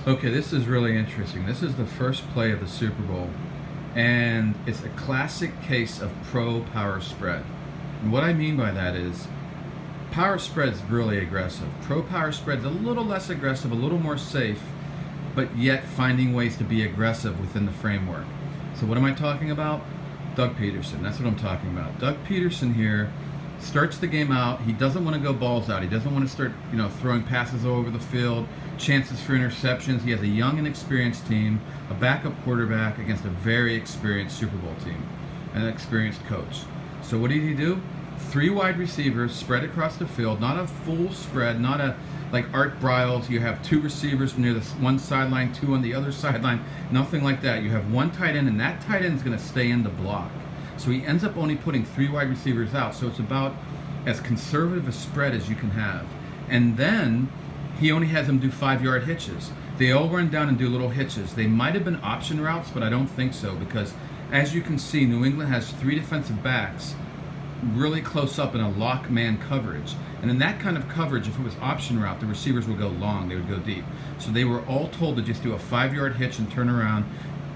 Okay, this is really interesting. This is the first play of the Super Bowl, and it's a classic case of pro power spread. And what I mean by that is power spread's really aggressive. Pro power spread's a little less aggressive, a little more safe, but yet finding ways to be aggressive within the framework. So what am I talking about? Doug Peterson. That's what I'm talking about. Doug Peterson here starts the game out. He doesn't want to go balls out. He doesn't want to start, throwing passes all over the field, chances for interceptions. He has a young and experienced team, a backup quarterback against a very experienced Super Bowl team, and an experienced coach. So what did he do? Three wide receivers spread across the field, not a full spread, not a like Art Briles. You have two receivers near the one sideline, two on the other sideline, nothing like that. You have one tight end, and that tight end is going to stay in the block. So he ends up only putting three wide receivers out. So it's about as conservative a spread as you can have. And then he only has them do 5-yard hitches. They all run down and do little hitches. They might have been option routes, but I don't think so, because as you can see, New England has three defensive backs really close up in a lock man coverage. And in that kind of coverage, if it was option route, the receivers would go long, they would go deep. So they were all told to just do a 5-yard hitch and turn around.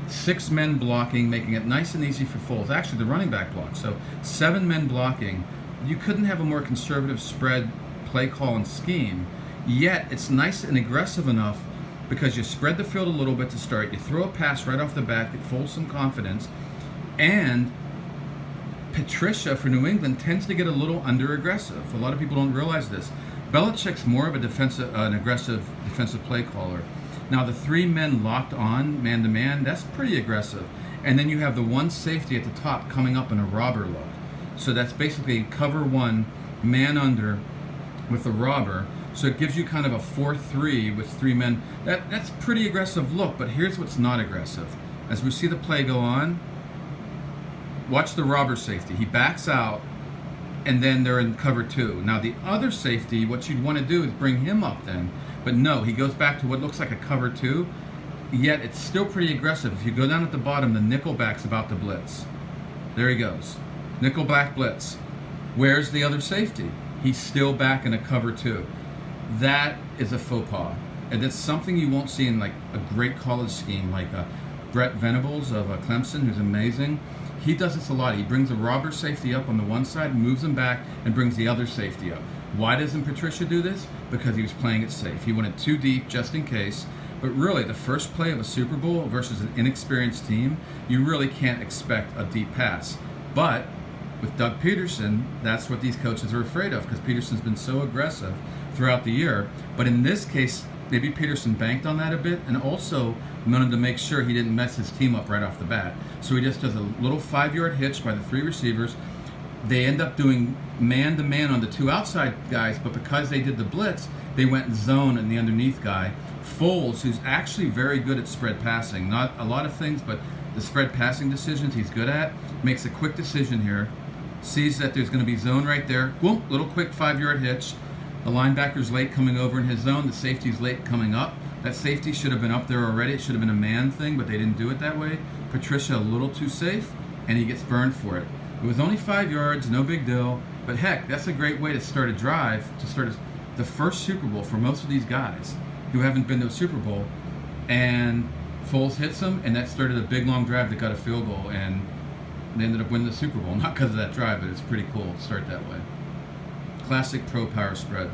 6 men blocking, making it nice and easy for Foles. Actually, the running back block. So 7 men blocking. You couldn't have a more conservative spread play call and scheme. Yet it's nice and aggressive enough because you spread the field a little bit to start. You throw a pass right off the bat that Foles some confidence, and Patricia for New England tends to get a little under aggressive. A lot of people don't realize this. Belichick's more of an aggressive defensive play caller. Now the 3 men locked on man to man, that's pretty aggressive. And then you have the one safety at the top coming up in a robber look. So that's basically cover 1, man under with the robber. So it gives you kind of a 4-3 with 3 men. That's pretty aggressive look, but here's what's not aggressive. As we see the play go on, watch the robber safety. He backs out, and then they're in cover 2. Now the other safety, what you'd want to do is bring him up then. But no, he goes back to what looks like a cover 2, yet it's still pretty aggressive. If you go down at the bottom, the nickelback's about to blitz. There he goes. Nickelback blitz. Where's the other safety? He's still back in a cover 2. That is a faux pas. And it's something you won't see in like a great college scheme like Brett Venables of Clemson, who's amazing. He does this a lot. He brings a robber safety up on the one side, moves him back, and brings the other safety up. Why doesn't Patricia do this? Because he was playing it safe. He went too deep just in case. But really, the first play of a Super Bowl versus an inexperienced team, you really can't expect a deep pass. But with Doug Peterson, that's what these coaches are afraid of, because Peterson's been so aggressive throughout the year. But in this case, maybe Peterson banked on that a bit, and also wanted to make sure he didn't mess his team up right off the bat. So he just does a little 5-yard hitch by the 3 receivers. They end up doing man-to-man on the 2 outside guys, but because they did the blitz, they went zone and the underneath guy. Foles, who's actually very good at spread passing, not a lot of things, but the spread passing decisions he's good at, makes a quick decision here, sees that there's going to be zone right there, boom, little quick 5-yard hitch. The linebacker's late coming over in his zone, the safety's late coming up. That safety should have been up there already. It should have been a man thing, but they didn't do it that way. Patricia a little too safe, and he gets burned for it. It was only 5 yards, no big deal. But heck, that's a great way to start a drive, to start the first Super Bowl for most of these guys who haven't been to a Super Bowl. And Foles hits them, and that started a big, long drive that got a field goal, and they ended up winning the Super Bowl. Not because of that drive, but it's pretty cool to start that way. Classic pro power spread.